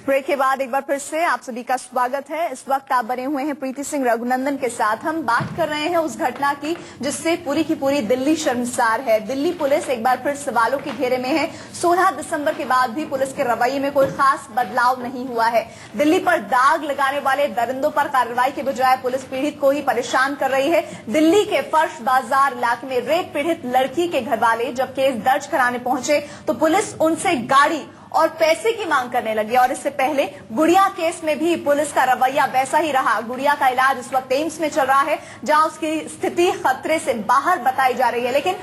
Break के बाद एक बार फिर से आप सभी का स्वागत है। इस वक्त आप बने हुए हैं प्रीति सिंह रघुनंदन के साथ। हम बात कर रहे हैं उस घटना की जिससे पूरी की पूरी दिल्ली शर्मसार है। दिल्ली पुलिस एक बार फिर सवालों के घेरे में है। 16 दिसंबर के बाद भी पुलिस के रवैये में कोई खास बदलाव नहीं हुआ है। दिल्ली पर दाग लगाने वाले दरिंदों पर कार्रवाई के बजाय पुलिस पीड़ित को ही परेशान कर रही है। दिल्ली के फर्श बाजार इलाके में रेप पीड़ित लड़की के घर वाले जब केस दर्ज कराने पहुंचे तो पुलिस उनसे गाड़ी और पैसे की मांग करने लगी। और इससे पहले गुड़िया केस में भी पुलिस का रवैया वैसा ही रहा। गुड़िया का इलाज इस वक्त एम्स में चल रहा है जहां उसकी स्थिति खतरे से बाहर बताई जा रही है। लेकिन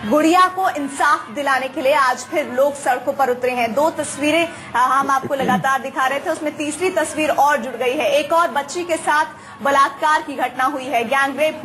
गुड़िया को इंसाफ दिलाने के लिए आज फिर लोग सड़कों पर उतरे हैं। 2 तस्वीरें हम आपको लगातार दिखा रहे थे, उसमें तीसरी तस्वीर और जुड़ गई है। एक और बच्ची के साथ बलात्कार की घटना हुई है, गैंगरेप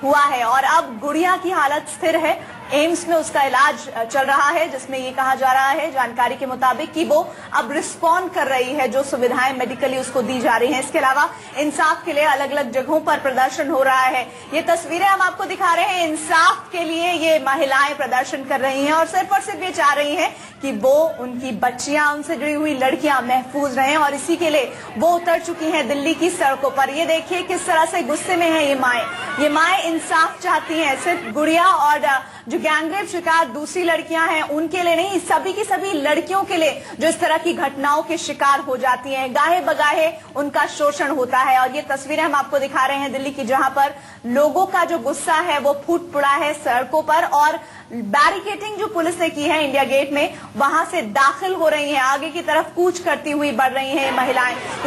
हुआ है और अब गुड़िया की हालत स्थिर है। एम्स में उसका इलाज चल रहा है जिसमें ये कहा जा रहा है जानकारी के मुताबिक कि वो अब रिस्पॉन्ड कर रही है, जो सुविधाएं मेडिकली उसको दी जा रही हैं। इसके अलावा इंसाफ के लिए अलग अलग जगहों पर प्रदर्शन हो रहा है। ये तस्वीरें हम आपको दिखा रहे हैं। इंसाफ के लिए ये महिलाएं प्रदर्शन कर रही हैं और सिर्फ ये चाह रही हैं कि वो उनकी बच्चियां, उनसे जुड़ी हुई लड़कियां महफूज रहें और इसी के लिए वो उतर चुकी हैं दिल्ली की सड़कों पर। ये देखिए किस तरह से गुस्से में है ये माएं इंसाफ चाहती हैं। सिर्फ गुड़िया और जो गैंगरेप शिकार दूसरी लड़कियां हैं उनके लिए नहीं, सभी की सभी लड़कियों के लिए जो इस तरह की घटनाओं के शिकार हो जाती हैं। गाहे बगाहे उनका शोषण होता है। और ये तस्वीरें हम आपको दिखा रहे हैं दिल्ली की, जहां पर लोगों का जो गुस्सा है वो फूट पड़ा है सड़कों पर और बैरिकेडिंग जो पुलिस ने की है इंडिया गेट में, वहां से दाखिल हो रही हैं, आगे की तरफ कूच करती हुई बढ़ रही हैं ये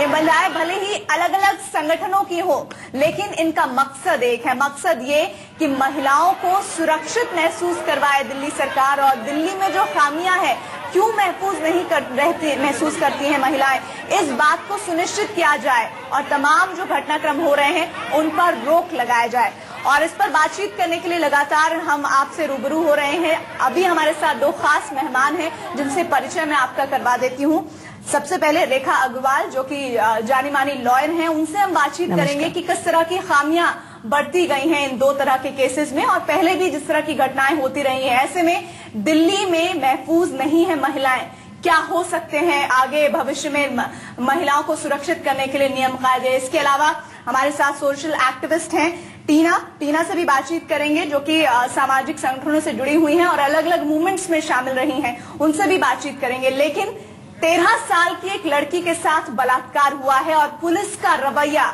महिलाएं भले ही अलग अलग संगठनों की हो, लेकिन इनका मकसद एक है। मकसद ये कि महिलाओं को सुरक्षित महसूस करवाए दिल्ली सरकार। और दिल्ली में जो खामियां हैं, क्यों महफूज नहीं महसूस करती हैं महिलाएं, इस बात को सुनिश्चित किया जाए और तमाम जो घटनाक्रम हो रहे हैं उन पर रोक लगाया जाए। और इस पर बातचीत करने के लिए लगातार हम आपसे रूबरू हो रहे हैं। अभी हमारे साथ 2 खास मेहमान हैं जिनसे परिचय मैं आपका करवा देती हूँ। सबसे पहले रेखा अग्रवाल जो कि जानी मानी लॉयर हैं, उनसे हम बातचीत करेंगे कि किस तरह की खामियां बढ़ती गई हैं इन 2 तरह के केसेस में और पहले भी जिस तरह की घटनाएं होती रही हैं। ऐसे में दिल्ली में महफूज नहीं है महिलाएं, क्या हो सकते हैं आगे भविष्य में महिलाओं को सुरक्षित करने के लिए नियम कायदे। इसके अलावा हमारे साथ सोशल एक्टिविस्ट हैं टीना से भी बातचीत करेंगे जो कि सामाजिक संगठनों से जुड़ी हुई हैं और अलग अलग मूवमेंट्स में शामिल रही हैं, उनसे भी बातचीत करेंगे। लेकिन 13 साल की एक लड़की के साथ बलात्कार हुआ है और पुलिस का रवैया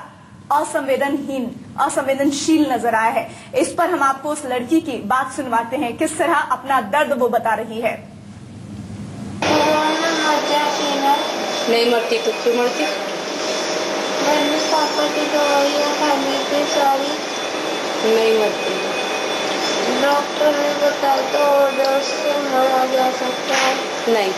असंवेदनशील नजर आया है। इस पर हम आपको उस लड़की की बात सुनवाते हैं, किस तरह अपना दर्द वो बता रही है। नहीं मरती तो क्यों मरती? मैंने पापा की दवाइयाँ खाने की सारी नहीं मरती। डॉक्टर ने बताया तो ओवरडोज से मरा जा सकता है। नहीं।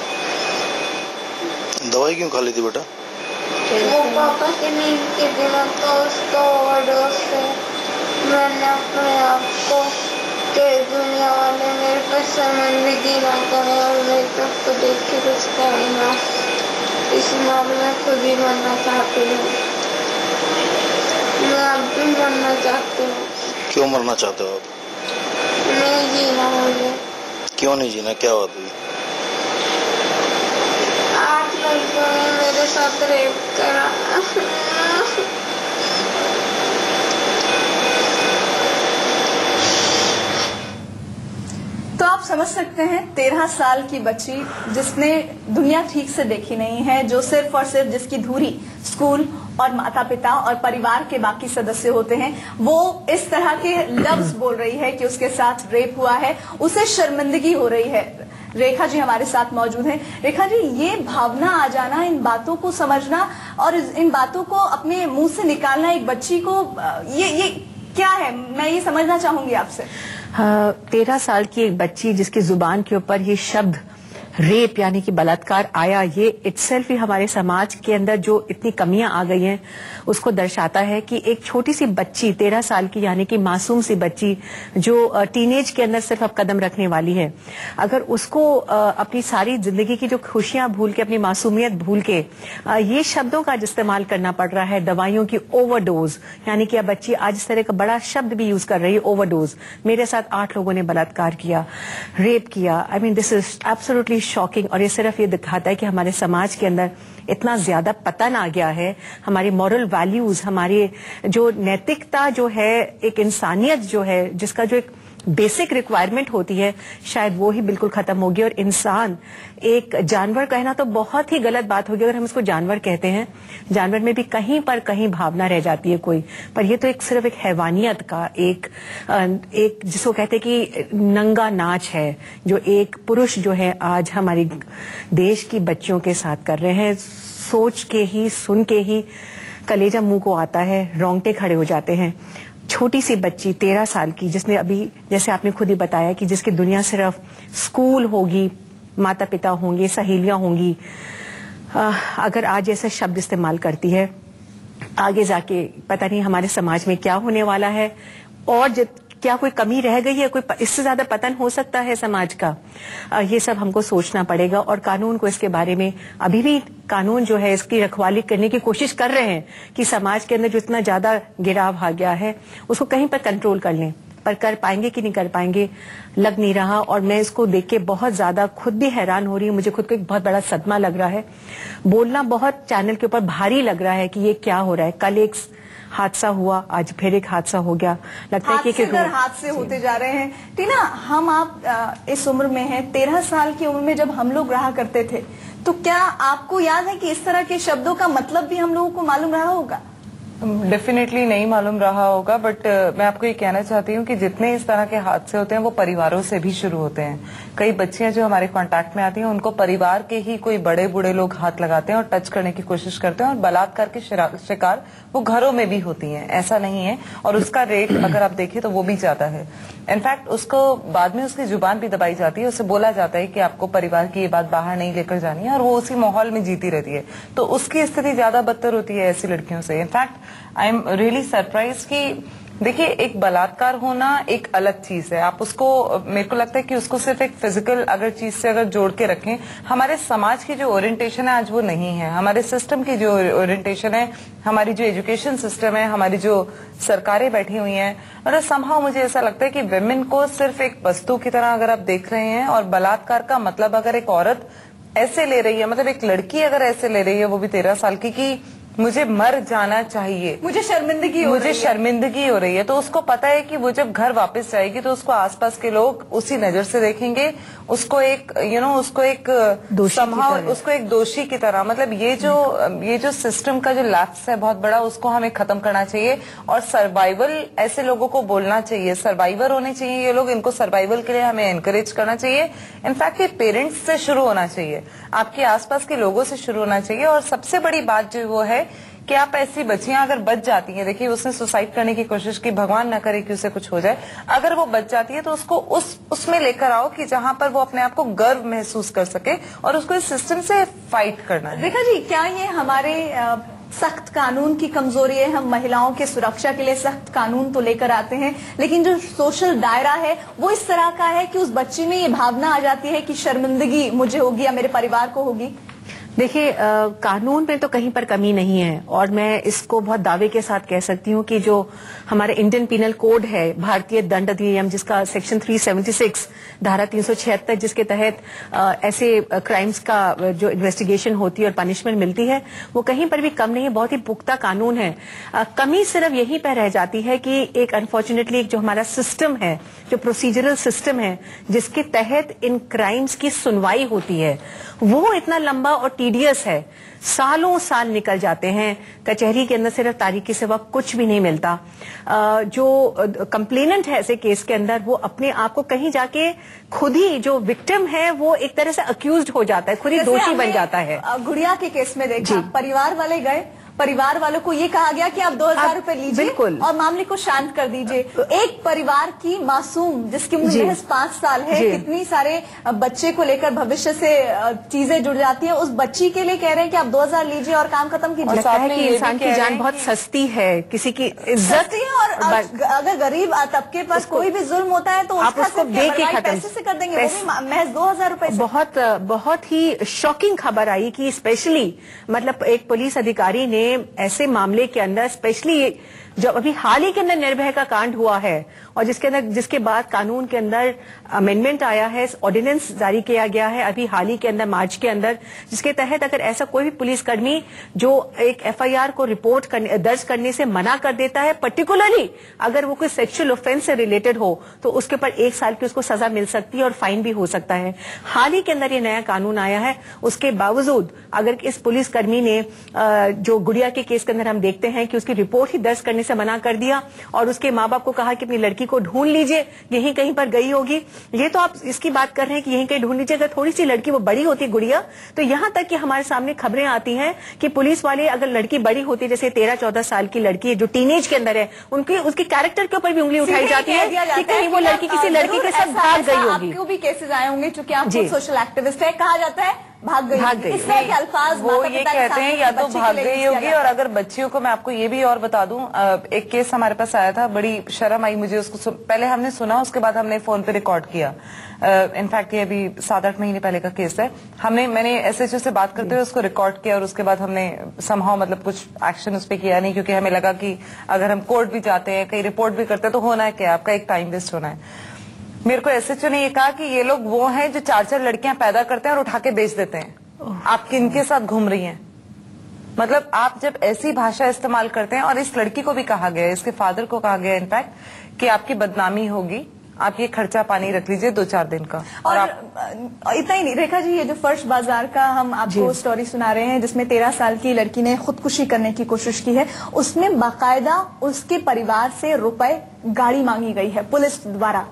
दवाई क्यों खा ली थी बेटा? वो पापा की नींद के दिनों तो उसको ओवरडोज से मैंने अपने आप को के दुनिया वाले मेरे पर शर्मिंदगी ना करे और मेरे तक को देख के कुछ करे ना, इस मामले में खुद ही मरना चाहती हूँ। मैं अब भी मरना चाहती हूँ। क्यों मरना चाहते हो आप? नहीं जीना मुझे। क्यों नहीं जीना, क्या बात हुई? 8 लड़कों ने मेरे साथ रेप करा। तो आप समझ सकते हैं 13 साल की बच्ची जिसने दुनिया ठीक से देखी नहीं है, जो सिर्फ और सिर्फ जिसकी धुरी स्कूल और माता पिता और परिवार के बाकी सदस्य होते हैं, वो इस तरह के लफ्ज बोल रही है कि उसके साथ रेप हुआ है, उसे शर्मिंदगी हो रही है। रेखा जी हमारे साथ मौजूद हैं। रेखा जी, ये भावना आ जाना, इन बातों को समझना और इन बातों को अपने मुंह से निकालना एक बच्ची को, ये क्या है, मैं ये समझना चाहूंगी आपसे। 13 साल की एक बच्ची जिसकी जुबान के ऊपर ये शब्द रेप यानी कि बलात्कार आया, ये इटसेल्फ ही हमारे समाज के अंदर जो इतनी कमियां आ गई हैं उसको दर्शाता है कि एक छोटी सी बच्ची 13 साल की यानी कि मासूम सी बच्ची जो टीनेज के अंदर सिर्फ अब कदम रखने वाली है, अगर उसको अपनी सारी जिंदगी की जो खुशियां भूल के, अपनी मासूमियत भूल के ये शब्दों का इस्तेमाल करना पड़ रहा है, दवाइयों की ओवरडोज, यानी कि अब बच्ची आज इस तरह का बड़ा शब्द भी यूज कर रही है, ओवरडोज। मेरे साथ 8 लोगों ने बलात्कार किया, रेप किया। I mean this is absolutely shocking, और ये सिर्फ ये दिखाता है कि हमारे समाज के अंदर इतना ज्यादा पतन आ गया है। हमारी मॉरल वैल्यूज, हमारी जो नैतिकता जो है, एक इंसानियत जो है, जिसका जो एक बेसिक रिक्वायरमेंट होती है, शायद वो ही बिल्कुल खत्म होगी। और इंसान, एक जानवर कहना तो बहुत ही गलत बात होगी अगर हम इसको जानवर कहते हैं। जानवर में भी कहीं पर कहीं भावना रह जाती है कोई, पर ये तो एक सिर्फ एक हैवानियत का एक जिसको कहते हैं कि नंगा नाच है, जो एक पुरुष जो है आज हमारी देश की बच्चियों के साथ कर रहे हैं। सोच के ही, सुन के ही कलेजा मुंह को आता है, रोंगटे खड़े हो जाते हैं। छोटी सी बच्ची 13 साल की, जिसने अभी, जैसे आपने खुद ही बताया, कि जिसकी दुनिया सिर्फ स्कूल होगी, माता पिता होंगे, सहेलियां होंगी, अगर आज ऐसे शब्द इस्तेमाल करती है, आगे जाके पता नहीं हमारे समाज में क्या होने वाला है, और क्या कोई कमी रह गई है, कोई इससे ज्यादा पतन हो सकता है समाज का। ये सब हमको सोचना पड़ेगा, और कानून को इसके बारे में, अभी भी कानून जो है इसकी रखवाली करने की कोशिश कर रहे हैं कि समाज के अंदर जो इतना ज्यादा गिराव आ गया है उसको कहीं पर कंट्रोल कर लें, पर कर पाएंगे कि नहीं कर पाएंगे लग नहीं रहा। और मैं इसको देख के बहुत ज्यादा खुद भी हैरान हो रही हूँ, मुझे खुद को एक बहुत बड़ा सदमा लग रहा है। बोलना बहुत चैनल के ऊपर भारी लग रहा है कि ये क्या हो रहा है। कल एक हादसा हुआ, आज फिर एक हादसा हो गया। लगता है कि हादसे होते जा रहे हैं। टीना, हम आप इस उम्र में हैं, 13 साल की उम्र में जब हम लोग रहा करते थे, तो क्या आपको याद है कि इस तरह के शब्दों का मतलब भी हम लोगों को मालूम रहा होगा? डेफिनेटली नहीं मालूम रहा होगा, बट मैं आपको ये कहना चाहती हूँ कि जितने इस तरह के हादसे होते हैं वो परिवारों से भी शुरू होते हैं। कई बच्चियां जो हमारे कांटेक्ट में आती हैं उनको परिवार के ही कोई बड़े बूढ़े लोग हाथ लगाते हैं और टच करने की कोशिश करते हैं, और बलात्कार के शिकार वो घरों में भी होती हैं, ऐसा नहीं है। और उसका रेट अगर आप देखें तो वो भी ज्यादा है। इनफैक्ट उसको बाद में उसकी जुबान भी दबाई जाती है, उसे बोला जाता है कि आपको परिवार की ये बात बाहर नहीं लेकर जानी है, और वो उसी माहौल में जीती रहती है। तो उसकी स्थिति ज्यादा बदतर होती है ऐसी लड़कियों से। In fact I am really surprise कि देखिए, एक बलात्कार होना एक अलग चीज है। आप उसको, मेरे को लगता है कि उसको सिर्फ एक फिजिकल अगर चीज से अगर जोड़ के रखें, हमारे समाज की जो ओरिएंटेशन है आज वो नहीं है। हमारे सिस्टम की जो ओरिएंटेशन है, हमारी जो एजुकेशन सिस्टम है, हमारी जो सरकारें बैठी हुई हैं, मतलब समहाउ मुझे ऐसा लगता है कि विमेन को सिर्फ एक वस्तु की तरह अगर आप देख रहे हैं। और बलात्कार का मतलब अगर एक औरत ऐसे ले रही है, मतलब एक लड़की अगर ऐसे ले रही है, वो भी 13 साल की, मुझे मर जाना चाहिए, मुझे शर्मिंदगी हो रही है, तो उसको पता है कि वो जब घर वापस जाएगी तो उसको आसपास के लोग उसी नजर से देखेंगे, उसको एक उसको एक दोषी की तरह। मतलब ये जो सिस्टम का जो लैप्स है बहुत बड़ा, उसको हमें खत्म करना चाहिए। और सर्वाइवल, ऐसे लोगों को बोलना चाहिए, सर्वाइवर होने चाहिए ये लोग, इनको सर्वाइवल के लिए हमें एनकरेज करना चाहिए। इनफैक्ट ये पेरेंट्स से शुरू होना चाहिए, आपके आसपास के लोगों से शुरू होना चाहिए। और सबसे बड़ी बात जो वो है कि आप ऐसी बच्चियां अगर बच जाती हैं, देखिए उसने सुसाइड करने की कोशिश की, भगवान न करे कि उसे कुछ हो जाए, अगर वो बच जाती है तो उसको उसमें लेकर आओ कि जहां पर वो अपने आप को गर्व महसूस कर सके, और उसको इस सिस्टम से फाइट करना है। देखा जी, क्या ये हमारे सख्त कानून की कमजोरी है? हम महिलाओं के सुरक्षा के लिए सख्त कानून तो लेकर आते हैं, लेकिन जो सोशल दायरा है वो इस तरह का है कि उस बच्ची में ये भावना आ जाती है कि शर्मिंदगी मुझे होगी या मेरे परिवार को होगी। देखिए, कानून में तो कहीं पर कमी नहीं है, और मैं इसको बहुत दावे के साथ कह सकती हूँ कि जो हमारा इंडियन पिनल कोड है, भारतीय दंड अधिनियम, जिसका सेक्शन 376 धारा 376, जिसके तहत ऐसे क्राइम्स का जो इन्वेस्टिगेशन होती है और पनिशमेंट मिलती है, वो कहीं पर भी कम नहीं है, बहुत ही पुख्ता कानून है। कमी सिर्फ यहीं पर रह जाती है कि एक अनफॉर्चुनेटली जो हमारा सिस्टम है, जो प्रोसीजरल सिस्टम है, जिसके तहत इन क्राइम्स की सुनवाई होती है, वो इतना लंबा और टीडियस है। सालों साल निकल जाते हैं, कचहरी के अंदर सिर्फ तारीख के सिवा कुछ भी नहीं मिलता। जो कंप्लेनेंट है ऐसे केस के अंदर, वो अपने आप को कहीं जाके खुद ही, जो विक्टिम है वो एक तरह से अक्यूज्ड हो जाता है, खुद ही दोषी बन जाता है। गुड़िया के केस में देखा, परिवार वाले गए, परिवार वालों को ये कहा गया कि आप 2000 रुपए लीजिए और मामले को शांत कर दीजिए। एक परिवार की मासूम, जिसकी उम्र महज 5 साल है, कितनी सारे बच्चे को लेकर भविष्य से चीजें जुड़ जाती हैं, उस बच्ची के लिए कह रहे हैं कि आप 2000 लीजिए और काम खत्म कीजिए। लगता है कि इंसान की जान बहुत सस्ती है, किसी की इज्जत है, और अगर गरीब तबके पर कोई भी जुल्म होता है तो आप उसको दे के खत्म पैसे से कर देंगे, वो भी महज 2000 रुपए। बहुत ही शॉकिंग खबर आई कि स्पेशली मतलब एक पुलिस अधिकारी ने में ऐसे मामले के अंदर स्पेशली जो अभी हाल ही के अंदर निर्भया का कांड हुआ है और जिसके बाद कानून के अंदर अमेंडमेंट आया है, ऑर्डिनेंस जारी किया गया है अभी हाल ही के अंदर मार्च के अंदर, जिसके तहत अगर ऐसा कोई भी पुलिसकर्मी जो एक एफआईआर को दर्ज करने से मना कर देता है, पर्टिकुलरली अगर वो कोई सेक्सुअल ऑफेंस से रिलेटेड हो, तो उसके ऊपर 1 साल की उसको सजा मिल सकती है और फाइन भी हो सकता है। हाल ही के अंदर ये नया कानून आया है, उसके बावजूद अगर इस पुलिसकर्मी ने जो गुड़िया के केस के अंदर हम देखते हैं कि उसकी रिपोर्ट ही दर्ज करने से मना कर दिया और उसके माँ बाप को कहा कि अपनी लड़की को ढूंढ लीजिए, यहीं कहीं पर गई होगी। ये तो आप इसकी बात कर रहे हैं कि यहीं कहीं ढूंढ लीजिए। अगर थोड़ी सी लड़की वो बड़ी होती गुड़िया, तो यहां तक कि हमारे सामने खबरें आती हैं कि पुलिस वाले अगर लड़की बड़ी होती, जैसे 13-14 साल की लड़की है जो टीनेज के अंदर है, उसके कैरेक्टर के ऊपर भी उंगली उठाई जाती है कि कहीं वो लड़की किसी लड़की के साथ भाग गई होगी। आपको भी केसेस आए होंगे क्योंकि आप सोशल एक्टिविस्ट है, कहा जाता है भाग गई। इस तरह के अल्फाज वो ये कहते हैं या तो भाग गई होगी, और अगर बच्चियों को मैं आपको ये भी और बता दूं, एक केस हमारे पास आया था, बड़ी शर्म आई मुझे उसको पहले हमने सुना, उसके बाद हमने फोन पे रिकॉर्ड किया। इनफैक्ट ये अभी 7-8 महीने पहले का केस है। मैंने एसएचओ से बात करते हुए उसको रिकॉर्ड किया और उसके बाद हमने समहाउ मतलब कुछ एक्शन उस पर किया नहीं, क्योंकि हमें लगा कि अगर हम कोर्ट भी जाते हैं, कहीं रिपोर्ट भी करते हैं, तो होना है क्या, आपका एक टाइम वेस्ट होना है। मेरे को एसएचओ ने ये कहा कि ये लोग वो हैं जो 4-4 लड़कियां पैदा करते हैं और उठा के बेच देते हैं। आप किनके साथ घूम रही हैं? मतलब आप जब ऐसी भाषा इस्तेमाल करते हैं, और इस लड़की को भी कहा गया, इसके फादर को कहा गया इनफैक्ट कि आपकी बदनामी होगी, आप ये खर्चा पानी रख लीजिए 2-4 दिन का। और इतना ही नहीं रेखा जी, ये जो फर्श बाजार का हम आपको स्टोरी सुना रहे हैं जिसमें 13 साल की लड़की ने खुदकुशी करने की कोशिश की है, उसमें बाकायदा उसके परिवार से रुपए गाड़ी मांगी गई है पुलिस द्वारा।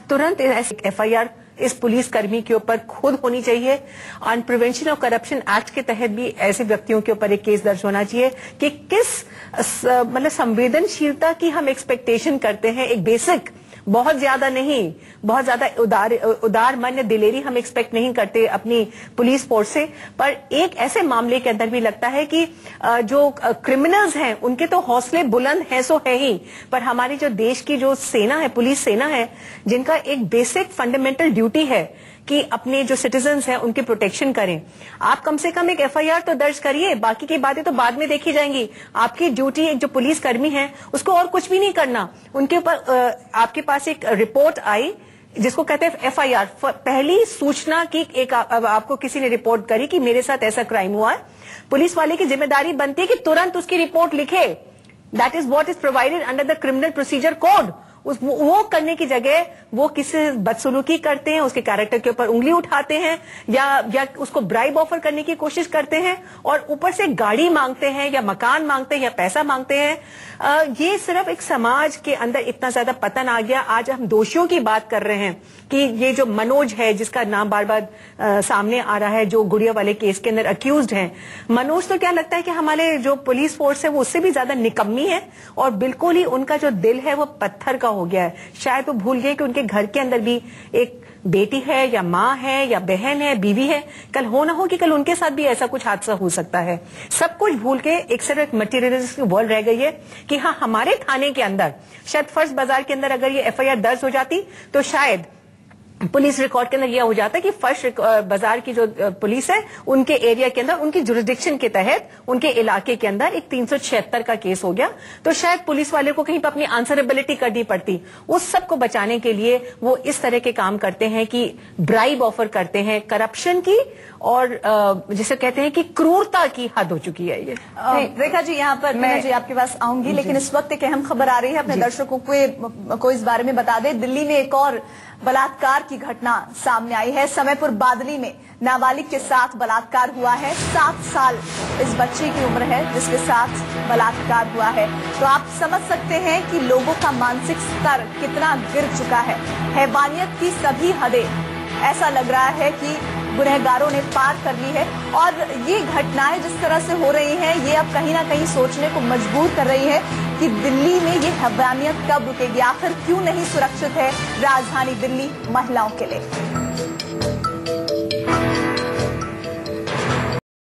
तुरंत एफआईआर इस पुलिसकर्मी के ऊपर खुद होनी चाहिए। On prevention of corruption act के तहत भी ऐसे व्यक्तियों के ऊपर एक केस दर्ज होना चाहिए कि किस मतलब संवेदनशीलता की हम एक्सपेक्टेशन करते हैं, एक बेसिक, बहुत ज्यादा नहीं, बहुत ज्यादा उदार मन दिलेरी हम एक्सपेक्ट नहीं करते अपनी पुलिस फोर्स से, पर एक ऐसे मामले के अंदर भी लगता है कि जो क्रिमिनल्स हैं उनके तो हौसले बुलंद हैं सो है ही, पर हमारी जो देश की जो सेना है, पुलिस सेना है, जिनका एक बेसिक फंडामेंटल ड्यूटी है कि अपने जो सिटीजन्स हैं उनकी प्रोटेक्शन करें। आप कम से कम एक एफआईआर तो दर्ज करिए, बाकी की बातें तो बाद में देखी जाएंगी। आपकी ड्यूटी एक जो पुलिसकर्मी है उसको और कुछ भी नहीं करना। उनके ऊपर आपके पास एक रिपोर्ट आई जिसको कहते हैं एफआईआर, पहली सूचना की एक आपको किसी ने रिपोर्ट करी कि मेरे साथ ऐसा क्राइम हुआ है, पुलिस वाले की जिम्मेदारी बनती है कि तुरंत उसकी रिपोर्ट लिखे। That is what is provided under the criminal procedure code. वो करने की जगह वो किसी बदसलूकी करते हैं, उसके कैरेक्टर के ऊपर उंगली उठाते हैं या उसको ब्राइब ऑफर करने की कोशिश करते हैं और ऊपर से गाड़ी मांगते हैं या मकान मांगते हैं या पैसा मांगते हैं। ये सिर्फ एक समाज के अंदर इतना ज्यादा पतन आ गया। आज हम दोषियों की बात कर रहे हैं कि ये जो मनोज है, जिसका नाम बार बार सामने आ रहा है, जो गुड़िया वाले केस के अंदर अक्यूज्ड है, मनोज तो क्या लगता है कि हमारे जो पुलिस फोर्स है वो उससे भी ज्यादा निकम्मी है और बिल्कुल ही उनका जो दिल है वो पत्थर का हो गया है। शायद वो भूल गए कि उनके घर के अंदर भी एक बेटी है या माँ है या बहन है, बीवी है। कल हो ना हो कि कल उनके साथ भी ऐसा कुछ हादसा हो सकता है। सब कुछ भूल के एक सिर्फ एक मटेरियलिस्टिक वर्ल्ड रह गई है कि हाँ, हमारे थाने के अंदर शायद फर्श बाजार के अंदर अगर ये एफआईआर दर्ज हो जाती तो शायद पुलिस रिकॉर्ड के अंदर यह हो जाता है कि फर्श बाजार की जो पुलिस है उनके एरिया के अंदर, उनकी जुरिस्डिक्शन के तहत, उनके इलाके के अंदर एक 376 का केस हो गया, तो शायद पुलिस वाले को कहीं पर अपनी आंसरेबिलिटी करनी पड़ती। उस सब को बचाने के लिए वो इस तरह के काम करते हैं कि ब्राइब ऑफर करते हैं, करप्शन की और जिसे कहते हैं कि क्रूरता की हद हो चुकी है ये। रेखा जी, यहाँ पर मैं जी आपके पास आऊंगी, लेकिन इस वक्त एक अहम खबर आ रही है, अपने दर्शकों को इस बारे में बता दें। दिल्ली में एक और बलात्कार की घटना सामने आई है। समयपुर बादली में नाबालिग के साथ बलात्कार हुआ है। 7 साल इस बच्ची की उम्र है जिसके साथ बलात्कार हुआ है। तो आप समझ सकते हैं कि लोगों का मानसिक स्तर कितना गिर चुका है। हैवानियत की सभी हदें ऐसा लग रहा है कि गुनहगारों ने पार कर ली है। और ये घटनाएं जिस तरह से हो रही हैं, ये अब कहीं ना कहीं सोचने को मजबूर कर रही है कि दिल्ली में ये हैवानियत कब रुकेगी। आखिर क्यों नहीं सुरक्षित है राजधानी दिल्ली महिलाओं के लिए।